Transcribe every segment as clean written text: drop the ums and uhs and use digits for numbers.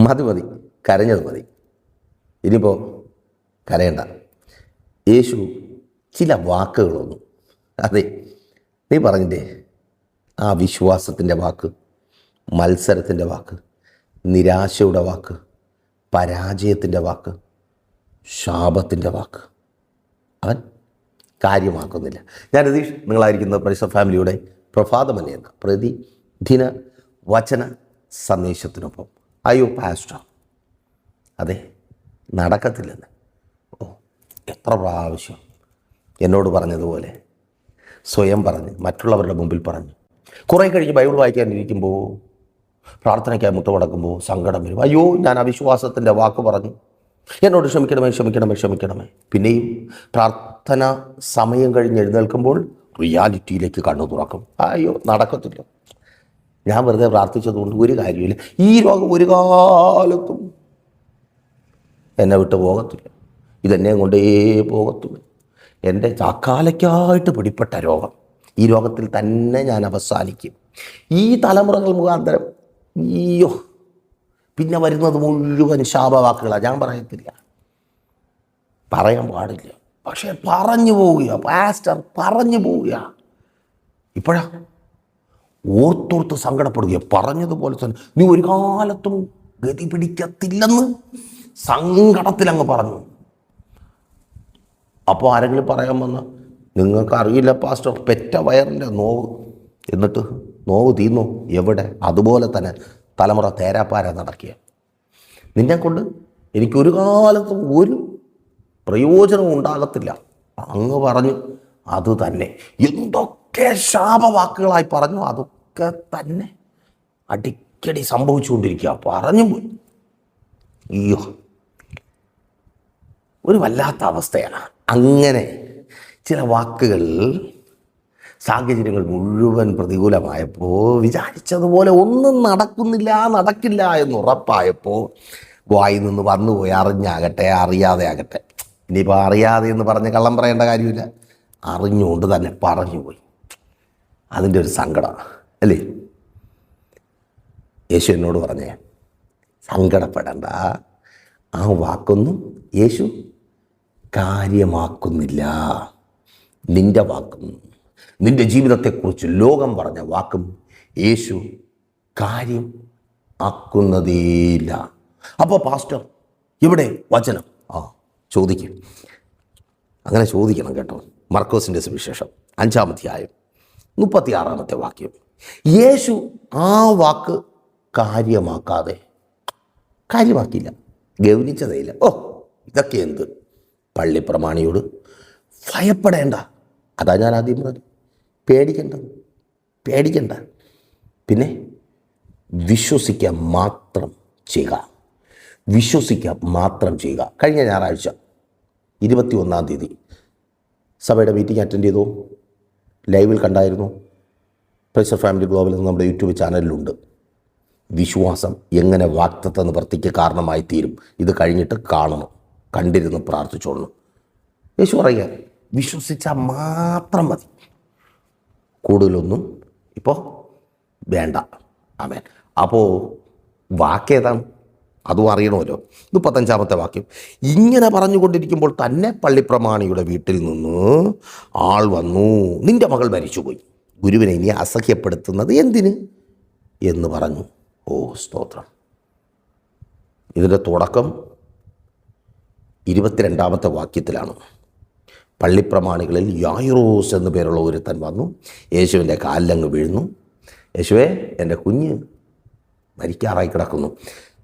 മതി മതി, കരഞ്ഞത് മതി. ഇനിയിപ്പോൾ കരയണ്ട. യേശു ചില വാക്കുകളൊന്നും, അതെ നീ പറഞ്ഞില്ലേ, ആ വിശ്വാസത്തിൻ്റെ വാക്ക്, മത്സരത്തിൻ്റെ വാക്ക്, നിരാശയുടെ വാക്ക്, പരാജയത്തിൻ്റെ വാക്ക്, ശാപത്തിൻ്റെ വാക്ക് അവൻ കാര്യമാക്കുന്നില്ല. ഞാൻ രതീഷ്, നിങ്ങളായിരിക്കുന്ന പരിസര ഫാമിലിയുടെ പ്രഭാതമല്ലേ എന്ന പ്രതിദിന വചന സന്ദേശത്തിനൊപ്പം. അയ്യോ പാസ്റ്റർ, അതെ നടക്കത്തില്ലെന്ന്. ഓ, എത്ര പ്രാവശ്യം എന്നോട് പറഞ്ഞതുപോലെ സ്വയം പറഞ്ഞ് മറ്റുള്ളവരുടെ മുമ്പിൽ പറഞ്ഞു. കുറേ കഴിഞ്ഞ് ബൈബിൾ വായിക്കാനിരിക്കുമ്പോൾ, പ്രാർത്ഥനയ്ക്കായി മുട്ടുമടക്കുമ്പോൾ സങ്കടം വരും. അയ്യോ, ഞാൻ അവിശ്വാസത്തിൻ്റെ വാക്ക് പറഞ്ഞു, എന്നോട് ക്ഷമിക്കണമേ ക്ഷമിക്കണമേ ക്ഷമിക്കണമേ. പിന്നെയും പ്രാർത്ഥന സമയം കഴിഞ്ഞ് എഴുന്നേൽക്കുമ്പോൾ റിയാലിറ്റിയിലേക്ക് കണ്ണു തുറക്കും. അയ്യോ നടക്കത്തില്ല, ഞാൻ വെറുതെ പ്രാർത്ഥിച്ചതുകൊണ്ട് ഒരു കാര്യമില്ല, ഈ രോഗം ഒരു കാലത്തും എന്നെ വിട്ട് പോകത്തില്ല, ഇതെന്നെ കൊണ്ടേ പോകത്തുള്ളൂ. എൻ്റെ ചാക്കാലയ്ക്കായിട്ട് പിടിപ്പെട്ട രോഗം, ഈ രോഗത്തിൽ തന്നെ ഞാൻ അവസാനിക്കും. ഈ തലമുറകൾ മുഖാന്തരം അയ്യോ, പിന്നെ വരുന്നത് മുഴുവൻ ശാപവാക്കുകളാണ്. ഞാൻ പറയത്തില്ല, പറയാൻ പാടില്ല, പക്ഷേ പറഞ്ഞു പോവുക. പാസ്റ്റർ പറഞ്ഞു പോവുക. ഇപ്പോഴാ ഓർത്തോർത്ത് സങ്കടപ്പെടുക. പറഞ്ഞതുപോലെ തന്നെ നീ ഒരു കാലത്തും ഗതി പിടിക്കത്തില്ലെന്ന് സങ്കടത്തിലങ്ങ് പറഞ്ഞു. അപ്പോൾ ആരെങ്കിലും പറയാൻ വന്ന, നിങ്ങൾക്കറിയില്ല പാസ്റ്റർ, പെറ്റ വയറിൻ്റെ നോവ്, എന്നിട്ട് നോവ് തീർന്നു എവിടെ? അതുപോലെ തന്നെ തലമുറ തേരാപ്പാര നടക്കുക. നിന്നെക്കൊണ്ട് എനിക്കൊരു കാലത്തും ഒരു പ്രയോജനവും ഉണ്ടാകത്തില്ല അങ്ങ് പറഞ്ഞു. അത് തന്നെ എന്തൊക്കെ ശാപവാക്കുകളായി പറഞ്ഞു, അതൊക്കെ തന്നെ അടിക്കടി സംഭവിച്ചുകൊണ്ടിരിക്കുക. പറഞ്ഞു പോയി. അയ്യോ, ഒരു വല്ലാത്ത അവസ്ഥയാണ്. അങ്ങനെ ചില വാക്കുകൾ, സാഹചര്യങ്ങൾ മുഴുവൻ പ്രതികൂലമായപ്പോൾ, വിചാരിച്ചതുപോലെ ഒന്നും നടക്കില്ല എന്നുറപ്പായപ്പോൾ വായിൽ നിന്ന് വന്നുപോയി. അറിഞ്ഞാകട്ടെ അറിയാതെ ആകട്ടെ, ഇനിയിപ്പോൾ അറിയാതെ എന്ന് പറഞ്ഞ് കള്ളം പറയേണ്ട കാര്യമില്ല, അറിഞ്ഞുകൊണ്ട് തന്നെ പറഞ്ഞു പോയി. അതിൻ്റെ ഒരു സങ്കടമാണ് അല്ലേ? യേശു എന്നോട് പറഞ്ഞേ, സങ്കടപ്പെടണ്ട, ആ വാക്കൊന്നും യേശു കാര്യമാക്കുന്നില്ല. നിൻ്റെ വാക്കും നിൻ്റെ ജീവിതത്തെക്കുറിച്ച് ലോകം പറഞ്ഞ വാക്കും യേശു കാര്യം ആക്കുന്നതേയില്ല. അപ്പോൾ പാസ്റ്റർ ഇവിടെ വചനം ചോദിക്കും. അങ്ങനെ ചോദിക്കണം കേട്ടോ. മർക്കോസിൻ്റെ സുവിശേഷം 5-ാം അധ്യായം 36-ാമത്തെ വാക്യം. യേശു ആ വാക്ക് കാര്യമാക്കിയില്ല, ഗൗനിച്ചതേയില്ല. ഓ, ഇതൊക്കെ എന്ത്? പള്ളിപ്രമാണിയോട് ഭയപ്പെടേണ്ട, അതാ ഞാൻ ആദ്യം പറഞ്ഞു, പേടിക്കണ്ട. പിന്നെ വിശ്വസിക്കുക മാത്രം ചെയ്യുക. കഴിഞ്ഞ ഞായറാഴ്ച 21-ാം തീയതി സഭയുടെ മീറ്റിംഗ് അറ്റൻഡ് ചെയ്തു. ലൈവിൽ കണ്ടായിരുന്നു. പ്രൈസർ ഫാമിലി ഗ്ലോബൽ എന്ന് നമ്മുടെ യൂട്യൂബ് ചാനലിലുണ്ട്. വിശ്വാസം എങ്ങനെ വാഗ്ദത്ത നിവൃത്തിക്ക് കാരണമായി തീരും, ഇത് കഴിഞ്ഞിട്ട് കാണണം, കണ്ടിരുന്ന് പ്രാർത്ഥിച്ചോളണം. യേശു പറയുക, വിശ്വസിച്ചാൽ മാത്രം മതി, കൂടുതലൊന്നും ഇപ്പോൾ വേണ്ട. ആമേൻ. അപ്പോൾ വാക്കേതാണ്, അതും അറിയണമല്ലോ. 35-ാമത്തെ വാക്യം. ഇങ്ങനെ പറഞ്ഞുകൊണ്ടിരിക്കുമ്പോൾ തന്നെ പള്ളിപ്രമാണിയുടെ വീട്ടിൽ നിന്ന് ആൾ വന്നു. നിൻ്റെ മകൾ മരിച്ചുപോയി, ഗുരുവിനെ ഇനി അസഹ്യപ്പെടുത്തുന്നത് എന്തിന് എന്ന് പറഞ്ഞു. ഓ സ്തോത്രം. ഇതിൻ്റെ തുടക്കം 22-ാമത്തെ വാക്യത്തിലാണ്. പള്ളിപ്രമാണികളിൽ യായിറോസ് എന്നു പേരുള്ള ഒരുത്തൻ വന്നു, യേശുവിൻ്റെ കാലിലങ്ങ് വീഴുന്നു. യേശുവേ, എൻ്റെ കുഞ്ഞ് മരിക്കാറായി കിടക്കുന്നു,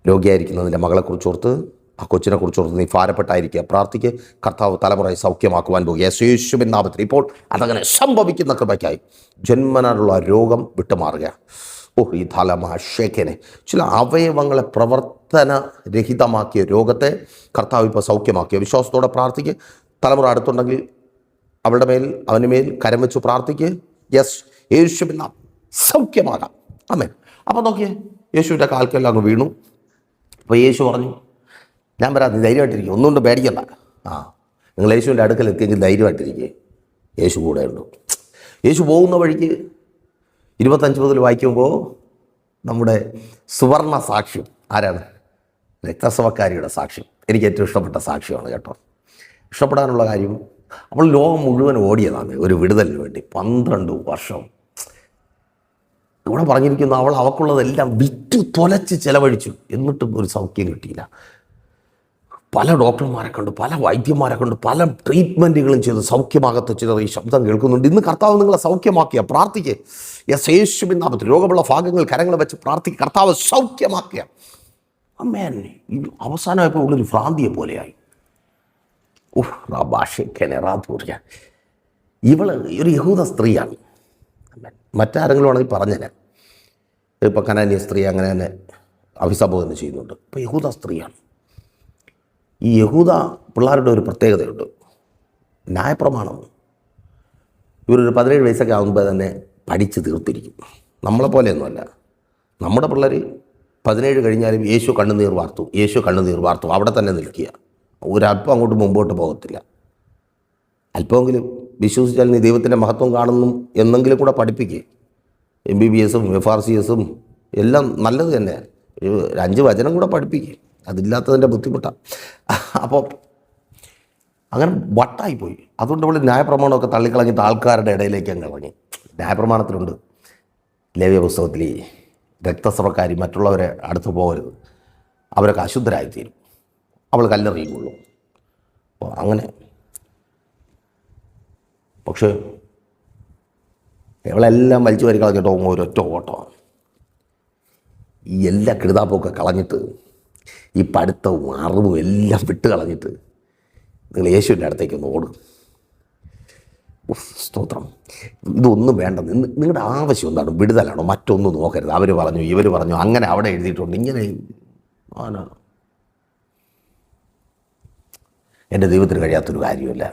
രോഗിയായിരിക്കുന്നതിൻ്റെ മകളെക്കുറിച്ചോർത്ത്, ആ കൊച്ചിനെക്കുറിച്ചോർത്ത് നീ ഭാരപ്പെട്ടായിരിക്കുക, പ്രാർത്ഥിക്ക്, കർത്താവ് തലമുറയെ സൗഖ്യമാക്കുവാൻ പോകുക യേശുവിൻ നാമത്തിൽ. ഇപ്പോൾ അതങ്ങനെ സംഭവിക്കുന്ന കൃപയ്ക്കായി ജന്മനാലുള്ള രോഗം വിട്ടുമാറുക. ഓ, ഈ ധലമാഷേക്കനെ ചില അവയവങ്ങളെ പ്രവർത്തനരഹിതമാക്കിയ രോഗത്തെ കർത്താവ് ഇപ്പോൾ സൗഖ്യമാക്കിയ. വിശ്വാസത്തോടെ പ്രാർത്ഥിക്ക്. തലമുറ അടുത്തുണ്ടെങ്കിൽ അവളുടെ മേൽ, അവന് മേൽ കരം വെച്ച് പ്രാർത്ഥിക്ക്. യെസ്, യേശുവിൻ നാമം സൗഖ്യമാകാം. ആമേൻ. അപ്പോൾ നോക്കിയേ, യേശുവിൻ്റെ കാൽക്കെല്ലാം അങ്ങ് വീണു. അപ്പോൾ യേശു പറഞ്ഞു, ഞാൻ പറയാം, നീ ധൈര്യമായിട്ടിരിക്കും, ഒന്നുകൊണ്ട് പേടിക്കണ്ട. നിങ്ങൾ യേശുവിൻ്റെ അടുക്കൽ എത്തിയെങ്കിൽ ധൈര്യമായിട്ടിരിക്കുക, യേശു കൂടെ ഉണ്ട്. യേശു പോകുന്ന വഴിക്ക് 25 മുതൽ വായിക്കുമ്പോൾ നമ്മുടെ സുവർണ സാക്ഷ്യം ആരാണ്? രക്തസ്രവക്കാരിയുടെ സാക്ഷ്യം എനിക്ക് ഏറ്റവും ഇഷ്ടപ്പെട്ട സാക്ഷ്യമാണ് കേട്ടോ. ഇഷ്ടപ്പെടാനുള്ള കാര്യം, അവൾ ലോകം മുഴുവൻ ഓടിയതാണ് ഒരു വിടുതലിന് വേണ്ടി 12 വർഷം. ഇവിടെ പറഞ്ഞിരിക്കുന്നു, അവൾ അവൾക്കുള്ളതെല്ലാം വിറ്റ് തൊലച്ച് ചിലവഴിച്ചു, എന്നിട്ടും ഒരു സൗഖ്യം കിട്ടിയില്ല. പല ഡോക്ടർമാരെ കണ്ടു, പല വൈദ്യന്മാരെ കണ്ടു, പല ട്രീറ്റ്മെൻറ്റുകളും ചെയ്ത് സൗഖ്യമാകത്ത ചിലർ ഈ ശബ്ദം കേൾക്കുന്നുണ്ട്. ഇന്ന് കർത്താവ് നിങ്ങളെ സൗഖ്യമാക്കിയ പ്രാർത്ഥിക്കുക. യേശുവിൻ നാമത്തിൽ രോഗമുള്ള ഭാഗങ്ങൾ കരങ്ങൾ വെച്ച് പ്രാർത്ഥിക്കുക, കർത്താവ് സൗഖ്യമാക്കിയ. അമ്മേൻ അവസാനമായപ്പോൾ ഉള്ളൊരു ഭ്രാന്തിയെ പോലെയായി. ഇവള് ഒരു യഹൂദ സ്ത്രീയാണ്. മറ്റാരെങ്കിലും ആണെങ്കിൽ പറഞ്ഞേനെ, ഇപ്പോൾ കനാന്യ സ്ത്രീ അങ്ങനെ തന്നെ അഭിസംബോധന ചെയ്യുന്നുണ്ട്. ഇപ്പോൾ യഹൂദ സ്ത്രീയാണ്. ഈ യഹൂദ പിള്ളേരുടെ ഒരു പ്രത്യേകതയുണ്ട്, ന്യായപ്രമാണം ഇവരൊരു 17 വയസ്സൊക്കെ ആകുമ്പോൾ തന്നെ പഠിച്ച് തീർത്തിരിക്കും. നമ്മളെപ്പോലെയൊന്നുമല്ല. നമ്മുടെ പിള്ളേർ 17 കഴിഞ്ഞാലും യേശു കണ്ണുനീർ വാർത്തു, യേശു കണ്ണുനീർ വാർത്തു, അവിടെ തന്നെ നിൽക്കുക, ഒരല്പം അങ്ങോട്ട് മുമ്പോട്ട് പോകത്തില്ല. അല്പമെങ്കിലും വിശ്വസിച്ചാൽ നീ ദൈവത്തിൻ്റെ മഹത്വം കാണുന്നു എന്നെങ്കിലും കൂടെ പഠിപ്പിക്കുക. MBBS-ഉം FRCS-ഉം എല്ലാം നല്ലത് തന്നെ, ഒരു 5 വചനം കൂടെ പഠിപ്പിക്കുക. അതില്ലാത്തതിൻ്റെ ബുദ്ധിമുട്ടാണ്. അപ്പോൾ അങ്ങനെ വട്ടായിപ്പോയി. അതുകൊണ്ട് നമ്മൾ ന്യായപ്രമാണമൊക്കെ തള്ളിക്കളഞ്ഞിട്ട് ആൾക്കാരുടെ ഇടയിലേക്ക് അങ്ങ് ഇറങ്ങി. ന്യായപ്രമാണത്തിലുണ്ട്, ലേവ്യ പുസ്തകത്തിൽ, രക്തസ്രവക്കാരി മറ്റുള്ളവരെ അടുത്ത് പോകരുത്, അവരൊക്കെ അശുദ്ധരായിത്തീരും, അവൾ കല്ലെറിയുള്ളൂ. അപ്പോൾ അങ്ങനെ. പക്ഷേ ഇവളെല്ലാം വലിച്ചു വരി കളഞ്ഞിട്ടോ ഒരൊറ്റ ഓട്ടമാണ്. ഈ എല്ലാ കിടുതാപ്പൊക്കെ കളഞ്ഞിട്ട്, ഈ പഠിത്തവും അറിവും എല്ലാം വിട്ട് കളഞ്ഞിട്ട് നിങ്ങൾ യേശുവിൻ്റെ അടുത്തേക്കൊന്ന് ഓടും. സ്തോത്രം. ഇതൊന്നും വേണ്ട. നിങ്ങളുടെ ആവശ്യം എന്താണ്? വിടുതലാണോ? മറ്റൊന്നും നോക്കരുത്. അവർ പറഞ്ഞു, ഇവർ പറഞ്ഞു, അങ്ങനെ അവിടെ എഴുതിയിട്ടുണ്ട്, ഇങ്ങനെ. എൻ്റെ ദൈവത്തിന് കഴിയാത്തൊരു കാര്യമില്ല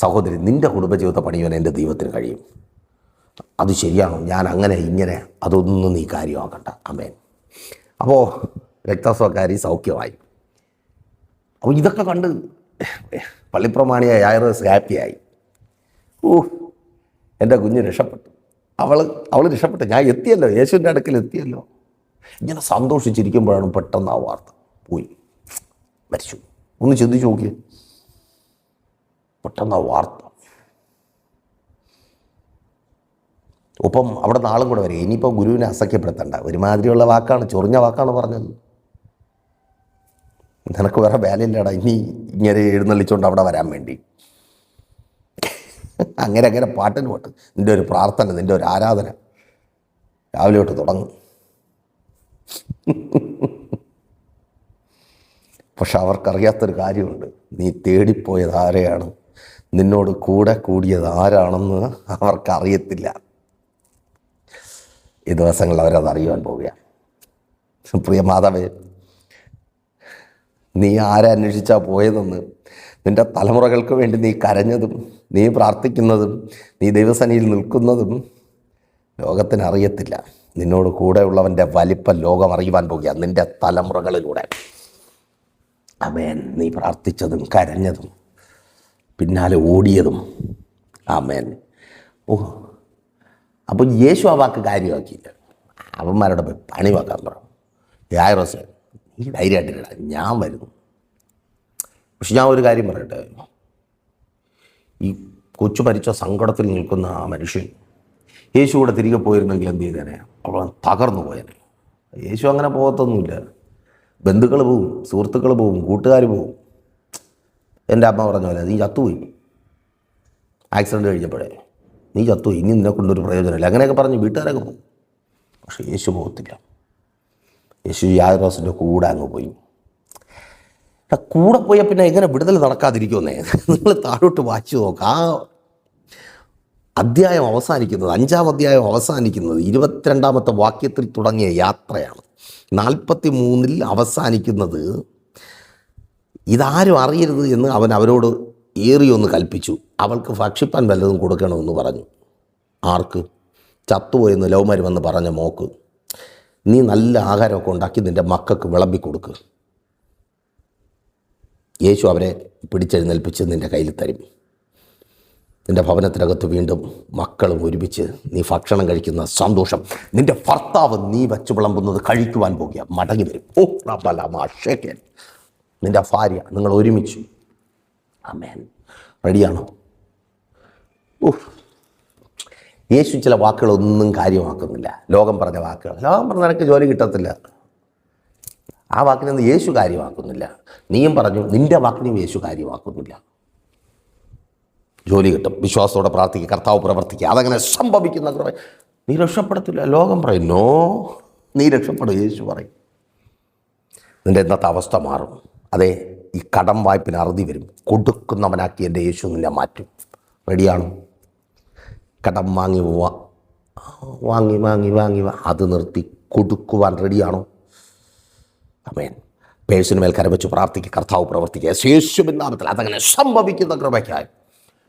സഹോദരി. നിൻ്റെ കുടുംബജീവിതത്തെ പണിയുവാൻ എൻ്റെ ദൈവത്തിന് കഴിയും. അത് ശരിയാണോ? ഞാൻ അങ്ങനെ ഇങ്ങനെ അതൊന്നും നീ കാര്യമാക്കണ്ട. ആമേൻ. അപ്പോൾ രക്തസ്രവക്കാരി സൗഖ്യമായി. അപ്പോൾ ഇതൊക്കെ കണ്ട് പള്ളിപ്രമാണിയായ യായിറോസ് ഹാപ്പിയായി. എൻ്റെ കുഞ്ഞ് രക്ഷപ്പെട്ടു, അവൾ രക്ഷപ്പെട്ടു, ഞാൻ എത്തിയല്ലോ, യേശുവിൻ്റെ അടുക്കൽ എത്തിയല്ലോ. ഇങ്ങനെ സന്തോഷിച്ചിരിക്കുമ്പോഴാണ് പെട്ടെന്ന് ആ വാർത്ത, പോയി, മരിച്ചു. ഒന്ന് ചിന്തിച്ച് നോക്കിയേ, പെട്ടെന്ന് ആ വാർത്ത. ഒപ്പം അവിടെ നാളും കൂടെ വരും. ഇനിയിപ്പോൾ ഗുരുവിനെ അസഖ്യപ്പെടുത്തണ്ട, ഒരുമാതിരിയുള്ള വാക്കാണ്, ചൊറിഞ്ഞ വാക്കാണ് പറഞ്ഞത്. നിനക്ക് വേറെ വേലയില്ലടാ ഇനി ഇങ്ങനെ എഴുന്നള്ളിച്ചുകൊണ്ട് അവിടെ വരാൻ വേണ്ടി. അങ്ങനെ പാട്ടിന് പാട്ട്, നിൻ്റെ ഒരു പ്രാർത്ഥന, നിൻ്റെ ഒരു ആരാധന രാവിലെ തൊട്ട് തുടങ്ങും. പക്ഷെ അവർക്കറിയാത്തൊരു കാര്യമുണ്ട്, നീ തേടിപ്പോയത് ആരെയാണ്, നിന്നോട് കൂടെ കൂടിയത് ആരാണെന്ന് അവർക്കറിയത്തില്ല. ഈ ദിവസങ്ങളിൽ അവരത് അറിയുവാൻ പോവുകയാണ്. പ്രിയ മാതാവേ, നീ ആരെ അന്വേഷിച്ചാൽ പോയതെന്ന്, നിൻ്റെ തലമുറകൾക്ക് വേണ്ടി നീ കരഞ്ഞതും നീ പ്രാർത്ഥിക്കുന്നതും നീ ദൈവസന്നിധിയിൽ നിൽക്കുന്നതും ലോകത്തിന് അറിയത്തില്ല. നിന്നോട് കൂടെയുള്ളവൻ്റെ വലിപ്പം ലോകം അറിയുവാൻ പോകുക നിൻ്റെ തലമുറകളിലൂടെ. ആമേൻ. നീ പ്രാർത്ഥിച്ചതും കരഞ്ഞതും പിന്നാലെ ഓടിയതും. ആമേൻ. അപ്പോൾ യേശു ആ വാക്ക് കാര്യമാക്കിയില്ല. അവന്മാരോട് പോയി പണി വെക്കാൻ പറഞ്ഞു. യായിറോസ്, ഈ ധൈര്യമായിട്ടില്ല, ഞാൻ വരുന്നു. പക്ഷെ ഞാൻ ഒരു കാര്യം പറയട്ടെ, ഈ കൊച്ചു മരിച്ച സങ്കടത്തിൽ നിൽക്കുന്ന ആ മനുഷ്യൻ യേശു കൂടെ തിരികെ പോയിരുന്നെങ്കിൽ എന്ത് ചെയ്തേനെ? അവൾ തകർന്നു പോയേനെ. യേശു അങ്ങനെ പോകത്തൊന്നുമില്ല. ബന്ധുക്കൾ പോവും, സുഹൃത്തുക്കൾ പോവും, കൂട്ടുകാർ പോവും. എൻ്റെ അമ്മ പറഞ്ഞ പോലെ നീ ചത്തുപോയി, ആക്സിഡൻറ്റ് കഴിഞ്ഞപ്പോഴേ നീ ചത്തുപോയി, ഇനി നിന്നെ കൊണ്ടൊരു പ്രയോജനമില്ല, അങ്ങനെയൊക്കെ പറഞ്ഞ് വീട്ടുകാരൊക്കെ പോകും. പക്ഷേ യേശു പോകത്തില്ല. യേശു യായിറോസിൻ്റെ കൂടെ അങ്ങ് പോയി. കൂടെ പോയാൽ പിന്നെ എങ്ങനെ വിടുതൽ നടക്കാതിരിക്കുമെന്നേ? നിങ്ങൾ താഴോട്ട് വായിച്ചു നോക്കുക. ആ അധ്യായം അവസാനിക്കുന്നത്, 5-ാം അധ്യായം അവസാനിക്കുന്നത് 22-ാമത്തെ വാക്യത്തിൽ തുടങ്ങിയ യാത്രയാണ്. 43-ൽ അവസാനിക്കുന്നത് ഇതാരും അറിയരുത് എന്ന് അവൻ അവരോട് ഏറിയൊന്ന് കൽപ്പിച്ചു. അവൾക്ക് ഭക്ഷിപ്പാൻ വല്ലതും കൊടുക്കണമെന്ന് പറഞ്ഞു. ആർക്ക്? ചത്തുപോയെന്ന് ലവ്മാർ വന്ന് പറഞ്ഞ മോക്ക്. നീ നല്ല ആഹാരമൊക്കെ ഉണ്ടാക്കി നിൻ്റെ മക്കൾക്ക് വിളമ്പി കൊടുക്കുക. യേശു അവരെ പിടിച്ചെഴുന്നേൽപ്പിച്ച് നിൻ്റെ കയ്യിൽ തരും. നിൻ്റെ ഭവനത്തിനകത്ത് വീണ്ടും മക്കളും ഒരുമിച്ച് നീ ഭക്ഷണം കഴിക്കുന്ന സന്തോഷം, നിൻ്റെ ഭർത്താവ് നീ വച്ച് വിളമ്പുന്നത് കഴിക്കുവാൻ പോകുക, മടങ്ങി വരും. ഓ ഷേക്കൻ, നിൻ്റെ ഭാര്യ, നിങ്ങൾ ഒരുമിച്ച്. ആമേൻ. റെഡിയാണോ? യേശു ചില വാക്കുകളൊന്നും കാര്യമാക്കുന്നില്ല. ലോകം പറഞ്ഞ വാക്കുകൾ, ലോകം പറഞ്ഞ നിനക്ക് ജോലി കിട്ടത്തില്ല, ആ വാക്കിനൊന്നും യേശു കാര്യമാക്കുന്നില്ല. നീയും പറഞ്ഞു, നിൻ്റെ വാക്കിനെയും യേശു കാര്യമാക്കുന്നില്ല. ജോലി കിട്ടും, വിശ്വാസത്തോടെ പ്രാർത്ഥിക്കുക, കർത്താവ് പ്രവർത്തിക്കുക, അതങ്ങനെ സംഭവിക്കുന്ന കുറേ നീ രക്ഷപ്പെടത്തില്ല. ലോകം പറയും നോ, നീ രക്ഷപ്പെടും. യേശു പറയും നിൻ്റെ ഇന്നത്തെ അവസ്ഥ മാറും. അതെ, ഈ കടം വായ്പിന് അറുതി വരും. കൊടുക്കുന്നവനാക്കി എൻ്റെ യേശു നിന്നെ മാറ്റും. റെഡിയാണോ? കടം വാങ്ങി വാങ്ങി വാങ്ങി വാങ്ങി അത് നിർത്തി കൊടുക്കുവാൻ റെഡിയാണോ? ആമേൻ. പേഴ്സിന് മേൽ കരവച്ച് പ്രാർത്ഥിക്കുക, കർത്താവ് പ്രവർത്തിക്കുക, യേശുവിൻ നാമത്തിൽ അതങ്ങനെ സംഭവിക്കുന്ന കൃപയ്ക്കായി.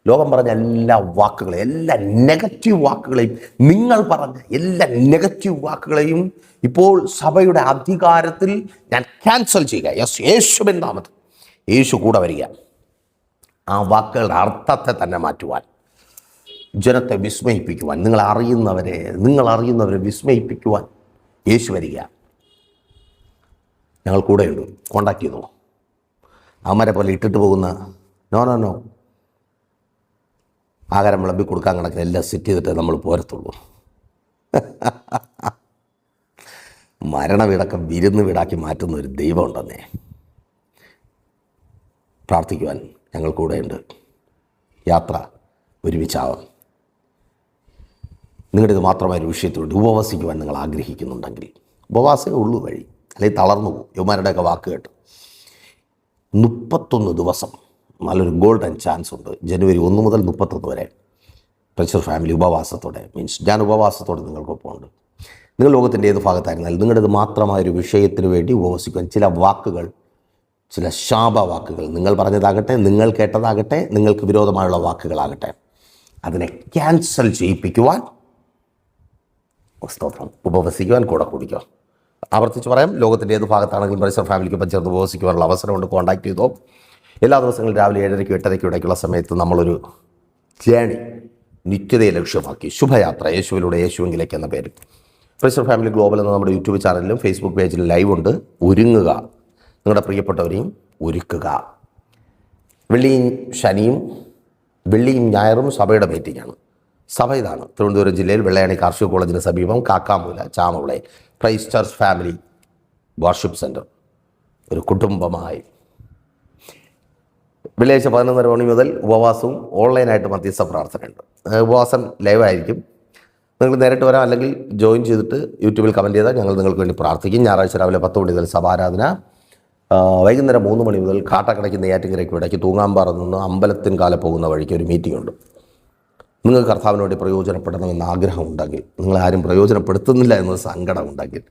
ലോകം പറഞ്ഞ എല്ലാ വാക്കുകളെയും, എല്ലാ നെഗറ്റീവ് വാക്കുകളെയും, നിങ്ങൾ പറഞ്ഞ എല്ലാ നെഗറ്റീവ് വാക്കുകളെയും ഇപ്പോൾ സഭയുടെ അധികാരത്തിൽ ഞാൻ ക്യാൻസൽ ചെയ്യുക. യേശുവിൻ നാമത്തിൽ. യേശു കൂടെ വരിക. ആ വാക്കുകളുടെ അർത്ഥത്തെ തന്നെ മാറ്റുവാൻ, ജനത്തെ വിസ്മയിപ്പിക്കുവാൻ, നിങ്ങൾ അറിയുന്നവരെ വിസ്മയിപ്പിക്കുവാൻ യേശു വരിക. ഞങ്ങൾ കൂടെയുണ്ട്. കോണ്ടാക്ട് ചെയ്തോ. അവന്മാരെ പോലെ ഇട്ടിട്ട് പോകുന്ന നോ ആഹാരം വിളമ്പി കൊടുക്കാൻ കണക്കിന് എല്ലാം സെറ്റ് ചെയ്തിട്ട് നമ്മൾ പോരത്തുള്ളൂ. മരണവീടക്കം വിരുന്ന് വീടാക്കി മാറ്റുന്ന ഒരു ദൈവം ഉണ്ടെന്നേ. പ്രാർത്ഥിക്കുവാൻ ഞങ്ങൾ കൂടെയുണ്ട്. യാത്ര ഒരുമിച്ചാവാം. നിങ്ങളുടെ ഇത് മാത്രമായൊരു വിഷയത്തോട് ഉപവസിക്കുവാൻ നിങ്ങൾ ആഗ്രഹിക്കുന്നുണ്ടെങ്കിൽ ഉപവാസമേ ഉള്ളൂ വഴി, അല്ലെങ്കിൽ തളർന്നു പോകും. യുവമാരുടെയൊക്കെ വാക്ക് കേട്ട് 31 ദിവസം നല്ലൊരു ഗോൾഡൻ ചാൻസ് ഉണ്ട്. ജനുവരി 1 മുതൽ 31 വരെ പ്രഷർ ഫാമിലി ഉപവാസത്തോടെ, മീൻസ് ഞാൻ ഉപവാസത്തോടെ നിങ്ങൾക്കൊപ്പം ഉണ്ട്. നിങ്ങൾ ലോകത്തിൻ്റെ ഏത് ഭാഗത്തായിരുന്നാലും നിങ്ങളുടേത് മാത്രമായൊരു വിഷയത്തിന് വേണ്ടി ഉപവസിക്കുവാൻ ചില വാക്കുകൾ, ചില ശാപവാക്കുകൾ, നിങ്ങൾ പറഞ്ഞതാകട്ടെ, നിങ്ങൾ കേട്ടതാകട്ടെ, നിങ്ങൾക്ക് വിരോധമായുള്ള വാക്കുകളാകട്ടെ, അതിനെ ക്യാൻസൽ ചെയ്യിപ്പിക്കുവാൻ സ്തോത്രം, ഉപവസിക്കുവാൻ കൂടെ കുടിക്കുക. ആവർത്തിച്ച് പറയാം, ലോകത്തിൻ്റെ ഏത് ഭാഗത്താണെങ്കിലും പ്രഷർ ഫാമിലിക്കൊപ്പം ചേർന്ന് ഉപവസിക്കുവാനുള്ള അവസരമുണ്ട്. കോൺടാക്ട് ചെയ്തോ. എല്ലാ ദിവസങ്ങളും രാവിലെ 7:30 8:30 ഇടയ്ക്കുള്ള സമയത്ത് നമ്മളൊരു ജേണി നിത്യതയെ ലക്ഷ്യമാക്കി ശുഭയാത്ര യേശുവിലൂടെ യേശുവെങ്കിലേക്ക് എന്ന പേര് പ്രഷർ ഫാമിലി ഗ്ലോബൽ എന്ന നമ്മുടെ യൂട്യൂബ് ചാനലിലും ഫേസ്ബുക്ക് പേജിലും ലൈവ് ഉണ്ട്. ഒരുങ്ങുക, നിങ്ങളുടെ പ്രിയപ്പെട്ടവരെയും ഒരുക്കുക. വെള്ളിയും ഞായറും സഭയുടെ മീറ്റിംഗാണ്. സഭ ഇതാണ്, തിരുവനന്തപുരം ജില്ലയിൽ വെള്ളയാണി കാർഷിക കോളേജിന് സമീപം കാക്കാമൂല ചാമവിളെ Christ church family worship centre. ഒരു കുടുംബമായി വെള്ളിയാഴ്ച 11:30 മണി മുതൽ ഉപവാസവും ഓൺലൈനായിട്ട് മധ്യസ്ഥ പ്രാർത്ഥനയുണ്ട്. ഉപവാസം ലൈവായിരിക്കും. നിങ്ങൾ നേരിട്ട് വരാം, അല്ലെങ്കിൽ ജോയിൻ ചെയ്തിട്ട് യൂട്യൂബിൽ കമൻറ്റ് ചെയ്താൽ ഞങ്ങൾ നിങ്ങൾക്ക് വേണ്ടി പ്രാർത്ഥിക്കും. ഞായറാഴ്ച രാവിലെ 10 മണി മുതൽ സഭാരാധന, വൈകുന്നേരം 3 മണി മുതൽ കാട്ടക്കടയ്ക്ക് നെയ്യാറ്റിൻകരയ്ക്ക് ഇടയ്ക്ക് തൂങ്ങാമ്പാറ നിന്ന് അമ്പലത്തിൻകാല പോകുന്ന വഴിക്ക് ഒരു മീറ്റിംഗ് ഉണ്ട്. നിങ്ങൾക്ക് കർത്താവിന് വേണ്ടി പ്രയോജനപ്പെടണമെന്ന് ആഗ്രഹമുണ്ടെങ്കിൽ, നിങ്ങളാരും പ്രയോജനപ്പെടുത്തുന്നില്ല എന്നത് സങ്കടമുണ്ടെങ്കിൽ,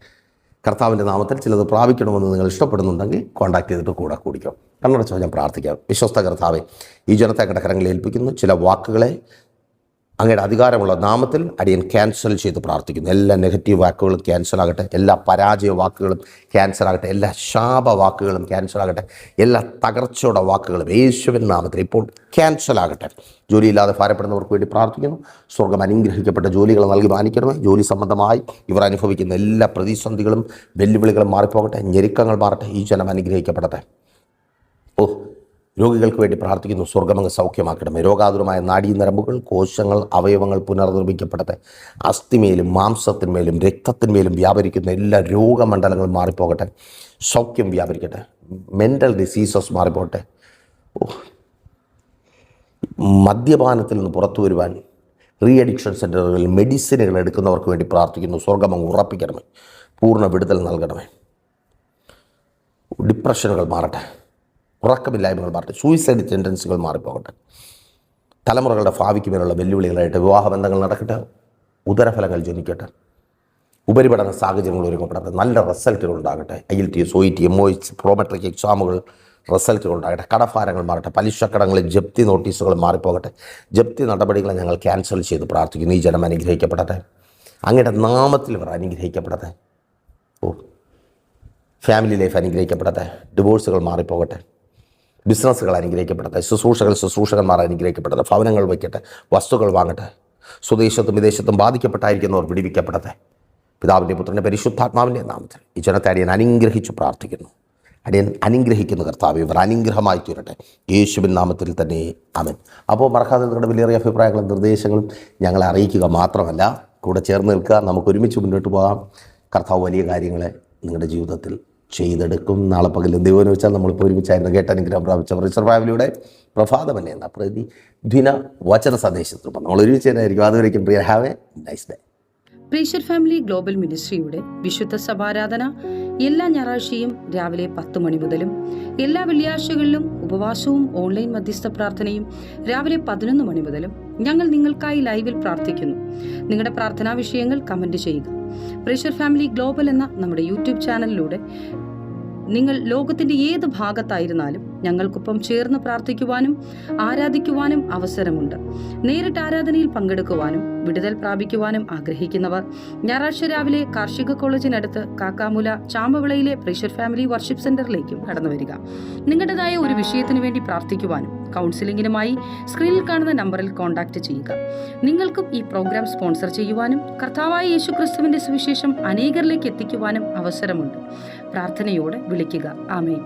കർത്താവിൻ്റെ നാമത്തിൽ ചിലത് പ്രാപിക്കണമെന്ന് നിങ്ങൾ ഇഷ്ടപ്പെടുന്നുണ്ടെങ്കിൽ കോൺടാക്ട് ചെയ്തിട്ട് കൂടെ കൂടിക്കാം. കണ്ണടച്ചോ, ഞാൻ പ്രാർത്ഥിക്കാം. വിശ്വസ്ത കർത്താവെ, ഈ ജനത്തെ കരങ്ങളിൽ ഏൽപ്പിക്കുന്നു. ചില വാക്കുകളെ അങ്ങയുടെ അധികാരമുള്ള നാമത്തിൽ അടിയൻ ക്യാൻസൽ ചെയ്ത് പ്രാർത്ഥിക്കുന്നു. എല്ലാ നെഗറ്റീവ് വാക്കുകളും ക്യാൻസലാകട്ടെ, എല്ലാ പരാജയ വാക്കുകളും ക്യാൻസലാകട്ടെ, എല്ലാ ശാപവാക്കുകളും ക്യാൻസലാകട്ടെ, എല്ലാ തകർച്ചയുടെ വാക്കുകളും യേശുവിൻ നാമത്തിൽ ഇപ്പോൾ ക്യാൻസലാകട്ടെ. ജോലിയില്ലാതെ ഭാരപ്പെടുന്നവർക്ക് വേണ്ടി പ്രാർത്ഥിക്കുന്നു. സ്വർഗ്ഗം അനുഗ്രഹിക്കപ്പെട്ട ജോലികൾ നൽകി മാനിക്കണമേ. ജോലി സംബന്ധമായി ഇവർ അനുഭവിക്കുന്ന എല്ലാ പ്രതിസന്ധികളും വെല്ലുവിളികളും മാറിപ്പോകട്ടെ, ഞെരുക്കങ്ങൾ മാറട്ടെ. ഈ ജനം അനുഗ്രഹിക്കപ്പെടട്ടെ. രോഗികൾക്ക് വേണ്ടി പ്രാർത്ഥിക്കുന്നു. സ്വർഗ്ഗമങ്ങ് സൗഖ്യമാക്കണമേ. രോഗാതുരമായ നാഡീനരമ്പുകൾ, കോശങ്ങൾ, അവയവങ്ങൾ പുനർനിർമ്മിക്കപ്പെടട്ടെ. അസ്ഥിമേലും മാംസത്തിന്മേലും രക്തത്തിന്മേലും വ്യാപരിക്കുന്ന എല്ലാ രോഗമണ്ഡലങ്ങളും മാറിപ്പോകട്ടെ. സൗഖ്യം വ്യാപരിക്കട്ടെ. മെൻ്റൽ ഡിസീസസ് മാറിപ്പോകട്ടെ. മദ്യപാനത്തിൽ നിന്ന് പുറത്തു വരുവാൻ റീ അഡിക്ഷൻ സെൻ്ററുകളിൽ മെഡിസിനുകൾ എടുക്കുന്നവർക്ക് വേണ്ടി പ്രാർത്ഥിക്കുന്നു. സ്വർഗ്ഗമങ്ങ് ഉറപ്പിക്കണമേ. പൂർണ്ണ വിടുതൽ നൽകണമേ. ഡിപ്രഷനുകൾ മാറട്ടെ, ഉറക്കമില്ലായ്മകൾ മാറട്ടെ, സൂയിസൈഡ് ടെൻഡൻസികൾ മാറിപ്പോകട്ടെ. തലമുറകളുടെ ഭാവിക്ക് മേലുള്ള വെല്ലുവിളികളായിട്ട് വിവാഹബന്ധങ്ങൾ നടക്കട്ടെ. ഉദരഫലങ്ങൾ ജനിക്കട്ടെ. ഉപരിപഠന സാഹചര്യങ്ങൾ ഒരുക്കപ്പെടട്ടെ. നല്ല റിസൾട്ടുകൾ ഉണ്ടാകട്ടെ. IELTS, OET, MOH, പ്രോമെട്രിക് എക്സാമുകൾ റിസൾട്ടുകൾ ഉണ്ടാകട്ടെ. കടഭാരങ്ങൾ മാറട്ടെ. പലിശക്കടങ്ങളിൽ ജപ്തി നോട്ടീസുകൾ മാറിപ്പോകട്ടെ. ജപ്തി നടപടികളെ ഞങ്ങൾ ക്യാൻസൽ ചെയ്ത് പ്രാർത്ഥിക്കുന്നു. ഈ ജനം അനുഗ്രഹിക്കപ്പെടട്ടെ. അങ്ങയുടെ നാമത്തിൽ ഇവർ അനുഗ്രഹിക്കപ്പെടട്ടെ. Family life അനുഗ്രഹിക്കപ്പെടട്ടെ. ഡിവോഴ്സുകൾ മാറിപ്പോകട്ടെ. ബിസിനസ്സുകൾ അനുഗ്രഹിക്കപ്പെടട്ടെ, ശുശ്രൂഷകന്മാർ അനുഗ്രഹിക്കപ്പെടട്ടെ, ഭവനങ്ങൾ വയ്ക്കട്ടെ, വസ്തുക്കൾ വാങ്ങട്ടെ, സ്വദേശത്തും വിദേശത്തും ബാധിക്കപ്പെട്ടായിരിക്കുന്നവർ വിടിവിക്കപ്പെടട്ടെ. പിതാവിൻ്റെ പുത്രൻ്റെ പരിശുദ്ധാത്മാവിൻ്റെ നാമത്തിൽ ഈ ജനത്തെ അടിയൻ അനുഗ്രഹിച്ചു പ്രാർത്ഥിക്കുന്നു. അടിയൻ അനുഗ്രഹിക്കുന്ന കർത്താവ് ഇവർ അനുഗ്രഹമായി തീരട്ടെ, യേശുവിൻ നാമത്തിൽ തന്നെ ആമേൻ. അപ്പോൾ മറക്കാതെ നിങ്ങളുടെ വിലയേറിയ അഭിപ്രായങ്ങളും നിർദ്ദേശങ്ങളും ഞങ്ങളെ അറിയിക്കുക മാത്രമല്ല, കൂടെ ചേർന്ന് നിൽക്കുക. നമുക്ക് ഒരുമിച്ച് മുന്നോട്ട് പോകാം. കർത്താവ് വലിയ കാര്യങ്ങളെ നിങ്ങളുടെ ജീവിതത്തിൽ ചെയ്തെടുക്കും. നാളെ പകലും ദൈവം വെച്ചാൽ നമ്മളിപ്പോൾ ഒരുമിച്ചായിരുന്നു കേട്ട അനുഗ്രഹം പ്രാപിച്ച പ്രൊഫസർ ഫാമിലിയുടെ പ്രഭാതമല്ലേ എന്ന പ്രതിദിന വചന സന്ദേശത്തിൽ നമ്മൾ ഒരുമിച്ച് തന്നെയായിരിക്കും. അതുവരേക്കും Priya, have a nice day. പ്രേഷർ ഫാമിലി ഗ്ലോബൽ മിനിസ്ട്രിയുടെ വിശുദ്ധ സഭാരാധന എല്ലാ ഞായറാഴ്ചയും രാവിലെ 10 മണി മുതലും എല്ലാ വെള്ളിയാഴ്ചകളിലും ഉപവാസവും ഓൺലൈൻ മധ്യസ്ഥ പ്രാർത്ഥനയും രാവിലെ 11 മണി മുതലും ഞങ്ങൾ നിങ്ങൾക്കായി ലൈവിൽ പ്രാർത്ഥിക്കുന്നു. നിങ്ങളുടെ പ്രാർത്ഥനാ വിഷയങ്ങൾ കമന്റ് ചെയ്യുക. പ്രേഷർ ഫാമിലി ഗ്ലോബൽ എന്ന നമ്മുടെ യൂട്യൂബ് ചാനലിലൂടെ നിങ്ങൾ ലോകത്തിന്റെ ഏത് ഭാഗത്തായിരുന്നാലും ഞങ്ങൾക്കൊപ്പം ചേർന്ന് പ്രാർത്ഥിക്കുവാനും ആരാധിക്കുവാനും അവസരമുണ്ട്. നേരിട്ട് ആരാധനയിൽ പങ്കെടുക്കുവാനും വിടുതൽ പ്രാപിക്കുവാനും ആഗ്രഹിക്കുന്നവർ ഞായറാഴ്ച രാവിലെ കാർഷിക കോളേജിനടുത്ത് കാക്കാമുല ചാമ്പവിളയിലെ പ്രേഷർ ഫാമിലി വർഷിപ്പ് സെന്ററിലേക്കും കടന്നു വരിക. നിങ്ങളുടേതായ ഒരു വിഷയത്തിനു വേണ്ടി പ്രാർത്ഥിക്കുവാനും കൗൺസിലിംഗിനുമായി സ്ക്രീനിൽ കാണുന്ന നമ്പറിൽ കോൺടാക്ട് ചെയ്യുക. നിങ്ങൾക്കും ഈ പ്രോഗ്രാം സ്പോൺസർ ചെയ്യുവാനും കർത്താവായ യേശുക്രിസ്തുവിന്റെ സുവിശേഷം അനേകരിലേക്ക് എത്തിക്കുവാനും അവസരമുണ്ട്. പ്രാർത്ഥനയോടെ വിളിക്കുക. ആമേൻ.